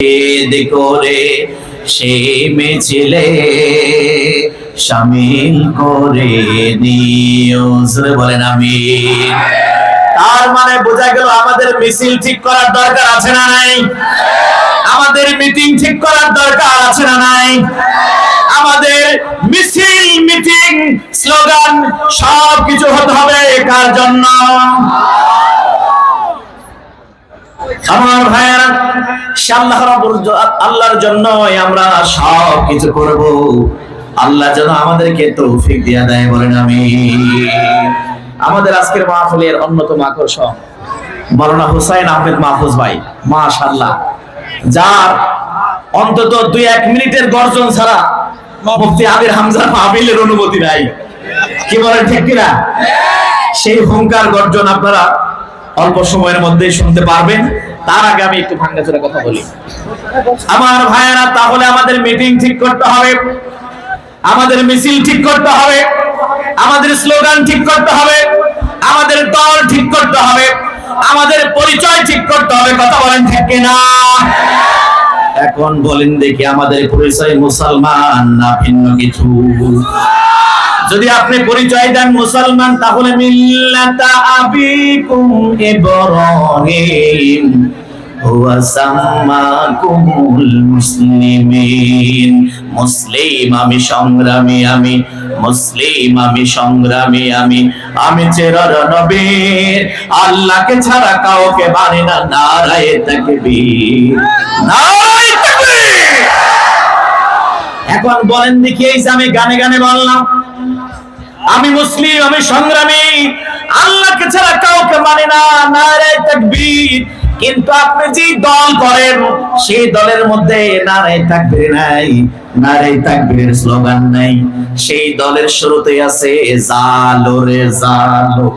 করে সেই মিছিলে শামিল করে নিও, বলেন আমিন। তার মানে বোঝা গেল আমাদের মিছিল ঠিক করার দরকার আছে না নাই? আমাদের মিটিং ঠিক করার দরকার আছে না নাই? আমাদের মিছিল, মিটিং, স্লোগান সবকিছু হতে হবে কার জন্য? আমার ভাইয়েরা, আল্লাহর জন্য আমরা সব কিছু করব। আল্লাহ যেন আমাদেরকে তৌফিক দিয়ে দেয়, বলেন আমিন। আমাদের আজকের মাহফিলের অন্যতম আকর্ষণ মাওলানা হুসাইন আহমেদ মাহফুজ ভাই, মাশাআল্লাহ, যার অন্তত 2-1 মিনিটের গর্জন ছাড়া মুফতি আমির হামজা মাহফিলের অনুমতি নাই। কি বলেন, ঠিক কিনা? সেই হুঙ্কার গর্জন আপনারা অল্প সময়ের মধ্যেই শুনতে পারবেন। তার আগে আমি একটু ভাঙাচোরা কথা বলি। আমার ভাইয়েরা, তাহলে আমাদের মিটিং ঠিক করতে হবে, আমাদের মিছিল ঠিক করতে হবে, আমাদের স্লোগান ঠিক করতে হবে, আমাদের দল ঠিক করতে হবে, আমাদের পরিচয় ঠিক করতে হবে। কথা বলেন, ঠিক কিনা? এখন বলেন দেখি, আমাদের পরিচয় মুসলমান না ভিন্ন কিছু? যদি আপনি পরিচয় দেন মুসলমান, তাহলে মিল্লাতা আবিকুম ইব্রাহিম হুয়া সাম্মাকুমুল মুসলিমিন। মুসলিম আমি, সংগ্রামী আমি, মুসলিম আমি, সংগ্রামী আমি, আমি চেরার নবীর, আল্লাহকে ছাড়া কাউকে মানে না। নারায়ে তাকবীর, নারায়ে তাকবীর। এখন বলেন দেখি, এই যে আমি গানে গানে বললাম আমি মুসলিম, আমি সংগ্রামী, আল্লাহকে ছাড়া কাউকে মানে না, নারায়ে তাকবীর, কিন্তু আপনি যে দল করেন সেই দলের মধ্যে নারায়ে তাকবীর নাই, নারায়ে তাকবীরের স্লোগান নাই। সেই দলের শুরুতে আছে জালো রে জালো।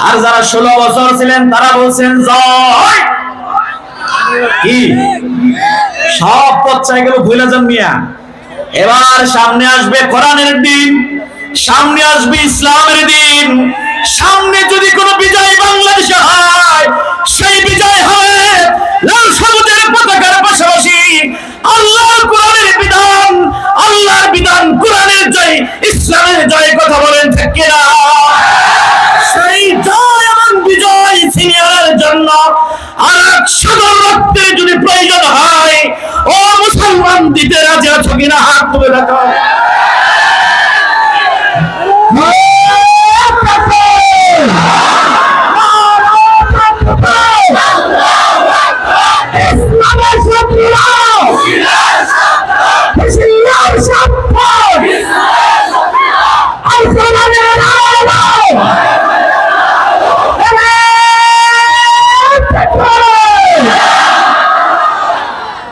আর যারা 16 বছর ছিলেন তারা বলছেন জয়। কি সব পচ্চায় গেল, ভুলে যান মিয়া। এবার সামনে আসবে কোরআনের দিন, সামনে আসবে ইসলামের দিন, সামনে যদি কোনো বিজয় বাংলাদেশে হয়, সেই বিজয় হয় লাল সবুজের পতাকার পাশাপাশি আল্লাহর কোরআনের বিধান, আল্লাহর বিধান, কোরআনের জয়, ইসলামের জয়। কথা বলেন, ঠিক কিনা? সেই জয় এবং বিজয় সিনিয়রের জন্য আর সাগর রক্তের যদি প্রয়োজন হয়, ও মুসলমান, দিতে রাজি আছো কিনা? হাত তুলে রাখো।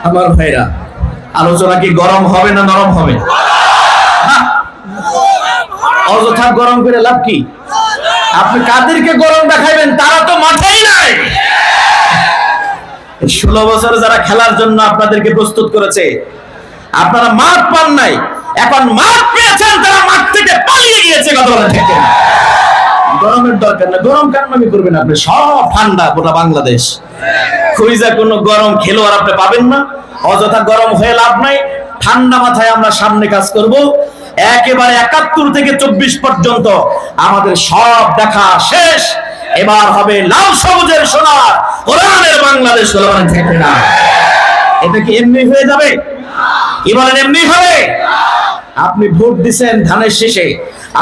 আমার ভাইরা, আলোচনা কি গরম হবে না নরম হবে? অযথা গরম করে লাভ কি? আপনি কাদেরকে গরম দেখাইবেন? তারা তো মাঠেই নাই। 16 বছর যারা খেলার জন্য আপনাদেরকে প্রস্তুত করেছে, আপনারা মাঠ পান নাই, এখন মাঠ পেয়েছেন, তারা মাঠ থেকে পালিয়ে গিয়েছে। কথা বলেন, ঠিক কিনা? গরমের দরকার না, গরম কারণে করবেন আপনি, সব ঠান্ডা গোটা বাংলাদেশ। খুঁজা কোনো গরম খেলোয়াড় আপনি পাবেন না। অযথা গরম হয়ে লাভ নাই। ঠান্ডা মাথায় আমরা সামনে কাজ করব। একেবারে 71 থেকে 24 পর্যন্ত আমাদের সব দেখা শেষ। এবার হবে লাল সবুজের সোনার কোরআনের বাংলাদেশ। ঠিক না? এটা কি এমনি হয়ে যাবে? কি বলেন, এমনি হবে? আপনি ভোট দিবেন ধানের শেষে,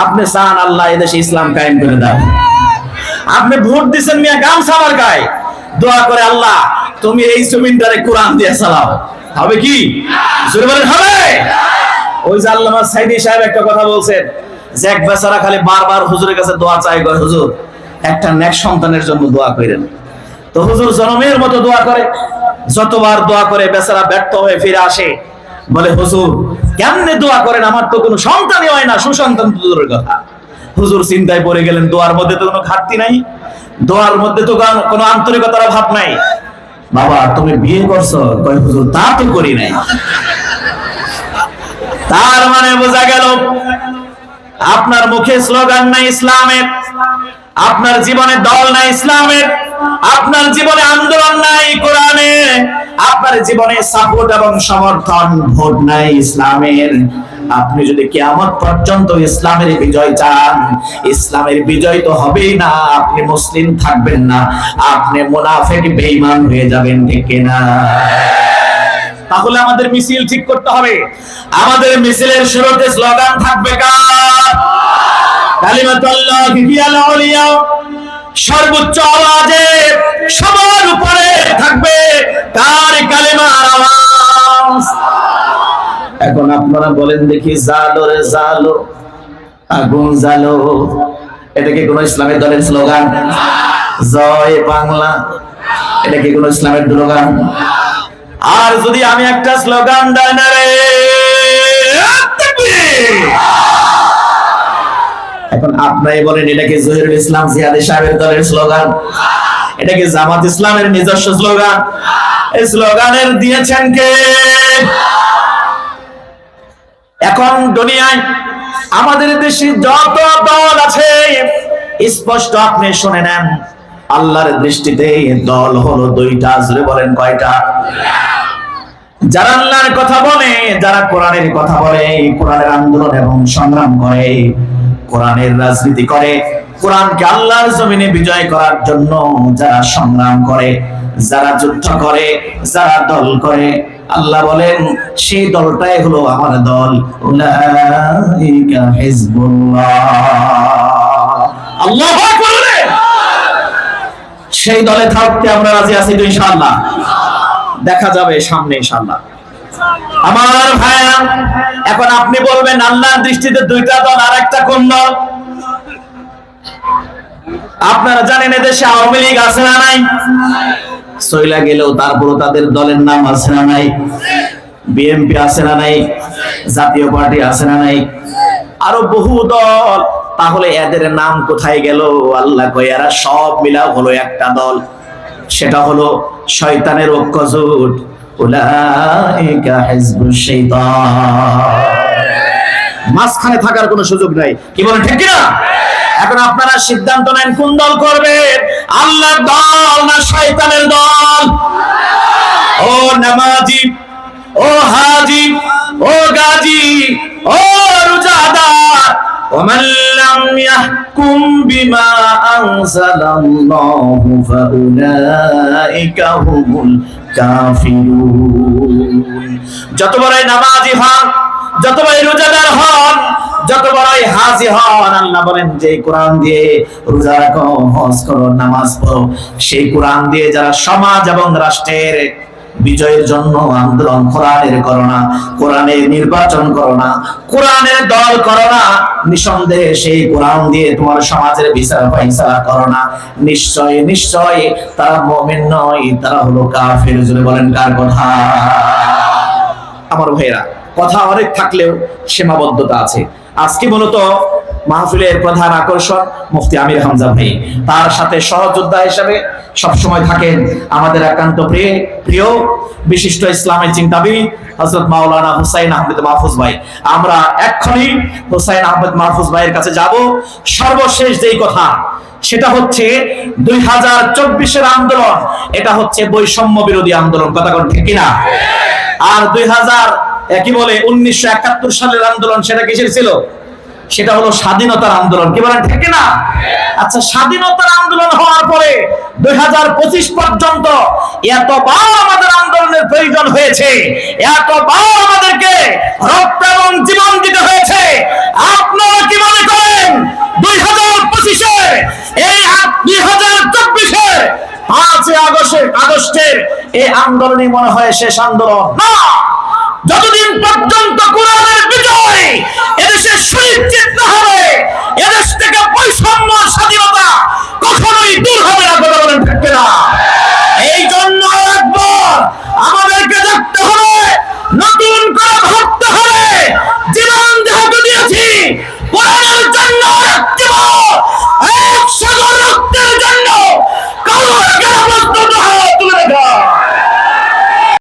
আপনি চান আল্লাহ এদেশে ইসলাম কায়েম করে দাও। আপনি ভোট দিবেন মিয়া গামছা আমার গায়ে, দোয়া করে আল্লাহ তুমি এই জমিনটারে কোরআন দিয়ে চালাও। হবে কি? জোরে বলেন, হবে? ওই যে আল্লামা সাইদি সাহেব একটা কথা বলছেন যে এক বেচারা খালি বারবার হুজুরের কাছে দোয়া চায়, হুজুর একটা নেক সন্তানের জন্য দোয়া করেন। তো হুজুর জনমের মতো দোয়া করে, যতবার দোয়া করে বেচারা ব্যর্থ হয়ে ফিরে আসে। বলে, হুজুর কেমনে দোয়া করেন, আমার তো কোনো সন্তানই হয় না, সুসন্তান দূরের কথা। হুজুর চিন্তায় পড়ে গেলেন, দোয়ার মধ্যে তো কোনো ঘাটতি নাই, দোয়ার মধ্যে তো কোনো আন্তরিকতার অভাব নাই। বাবা তুমি বিয়ে করছো? কয় হুজুর তা তো করি নাই। তার মানে বোঝা গেল আপনার মুখে স্লোগান নাই ইসলামের, আপনার জীবনে দল নাই ইসলামের, আপনার জীবনে আন্দোলন নাই কোরআনে, আপনার জীবনে সাপোর্ট এবং সমর্থন ভোট নাই ইসলামের, আপনি যদি কিয়ামত পর্যন্ত ইসলামের বিজয় চান, ইসলামের বিজয় তো হবেই না, আপনি মুসলিম থাকবেন না, আপনি মুনাফিক বেঈমান হয়ে যাবেন, ঠিক কিনা? তাহলে আমাদের মিছিল ঠিক করতে হবে। আমাদের মিছিলের শুরুতে স্লোগান থাকবে কার? কালিমাতুল্লাহি হিয়াল উলিয়া, সর্বোচ্চ আওয়াজে সবার উপরে থাকবে কার কালিমার আওয়াজ? এখন আপনারা বলেন দেখি, জালো রে জালো, আগুন জালো, এটা কি কোন ইসলামের দলের স্লোগান? জয় বাংলা, এটা কি কোন ইসলামের স্লোগান? আর যদি আমি একটা স্লোগান দেই না রে, এখন আপনারাই বলেন এটা কি জহিরুল ইসলাম জিয়াদি সাহেবের দলের স্লোগান? এটা কি জামাত ইসলামের নিজস্ব স্লোগান? এই স্লোগানের দিয়েছেন কে? এখন দুনিয়ায় আমাদের দেশে যত দল আছে, স্পষ্ট আপনি শুনে নেন, আল্লাহর দৃষ্টিতে দল হলো দুইটা। জোরে বলেন কয়টা? যারা আল্লাহর কথা বলে, যারা কোরআনের কথা বলে, কোরআনের আন্দোলন এবং সংগ্রাম করে, কোরআনের রাজনীতি করে, কোরআনকে আল্লাহর জমিনে বিজয় করার জন্য যারা সংগ্রাম করে, যারা যুদ্ধ করে, যারা দল করে, আল্লাহ বলেন সেই দলটাই হলো আমার দল। উলাইকা হিজবুল্লাহ। আল্লাহু আকবার। সেই দলে থাকতে আমরা রাজি আছি তো ইনশাআল্লাহ? দেখা যাবে সামনে ইনশাআল্লাহ। আমার ভাইরা, এখন আপনি বলবেন আল্লাহর দৃষ্টিতে দুইটা দল, আর একটা কোন দল? আপনারা জানেন এদেশে আওয়ামী লীগ আছে না নাই? সইলা গেলেও তারপরও তাদের দলের নাম আছে না নাই? বিএনপি আছে না নাই? জাতীয় পার্টি আছে না নাই? আরো বহু দল। তাহলে এদের নাম কোথায় গেল? আল্লাহ কয় এরা সব মিলা হলো একটা দল, সেটা হলো শয়তানের ঐক্যজোট। উলাইকা হিজবুশ শাইতান। মাঝখানে থাকার কোনো সুযোগ নাই, কি বলেন ঠিক কি না? এখন আপনারা সিদ্ধান্ত নেন কোন দল করবেন, আল্লাহর দল না শয়তানের দল? ও নামাজি, ও হাজি, ও গাজী, ও রোজাদার, ওমান লাম ইয়াহকুম বিমা আনজালাল্লাহু ফাউলাইকা হুমুল কাফিরুন। যত বড়ই নামাজি হন, যত বড়ই রোজাদার হন, যত বড়ই হাজি হন, আল্লাহ বলেন যে কোরআন দিয়ে রোজা রাখো, হজ করো, নামাজ পড়ো, সেই কোরআন দিয়ে যারা সমাজ এবং রাষ্ট্রের বিজয়ের জন্য আন্দোলন, কোরআনের করোনা, কোরআনের নির্বাচন করোনা, কোরআনের দল করোনা, নিঃসন্দেহে সেই কোরআন দিয়ে তোমার সমাজের বিচার ফাইসালা করোনা, নিশ্চয় নিশ্চয় তারা মুমিন নয়, তারা হলো কাফের। জোরে বলেন কার কথা? আমার ভাইরা, কথা অনেক থাকলেও সীমাবদ্ধতা আছে। আজকে মূলত মাহফিলের প্রধান আকর্ষণ মুফতি আমির হামজা ভাই, তার সাথে সহযোদ্ধা হিসেবে সবসময় থাকেন আমাদের একান্ত প্রিয় বিশিষ্ট ইসলামের চিন্তাবিদ হযরত মাওলানা হুসাইন আহমেদ মাহফুজ ভাই। আমরা এক্ষুনি হুসাইন আহমেদ মাহফুজ ভাইয়ের কাছে যাব। সর্বশেষ যেই কথা, সেটা হচ্ছে 2024-এর আন্দোলন, এটা হচ্ছে বৈষম্য বিরোধী আন্দোলন, কথা কোন ঠিক কিনা? আর 1971 সালের আন্দোলন, সেটা কিসের ছিল? সেটা হলো স্বাধীনতার আন্দোলন, কি বলেন ঠিক কিনা? আচ্ছা, স্বাধীনতার আন্দোলন হওয়ার পরে 2025 পর্যন্ত এতবার আমাদের আন্দোলনের প্রয়োজন হয়েছে, এতবার আমাদেরকে রক্ত এবং জীবন দিতে হয়েছে। আপনারা কি মনে করেন 2025-এ এই 2024-এ 5 আগস্টের এই আন্দোলনই মনে হয় শেষ আন্দোলন? না, যতদিন পর্যন্ত কোরআনের বিজয় এদেশে সুনিশ্চিত না হবে,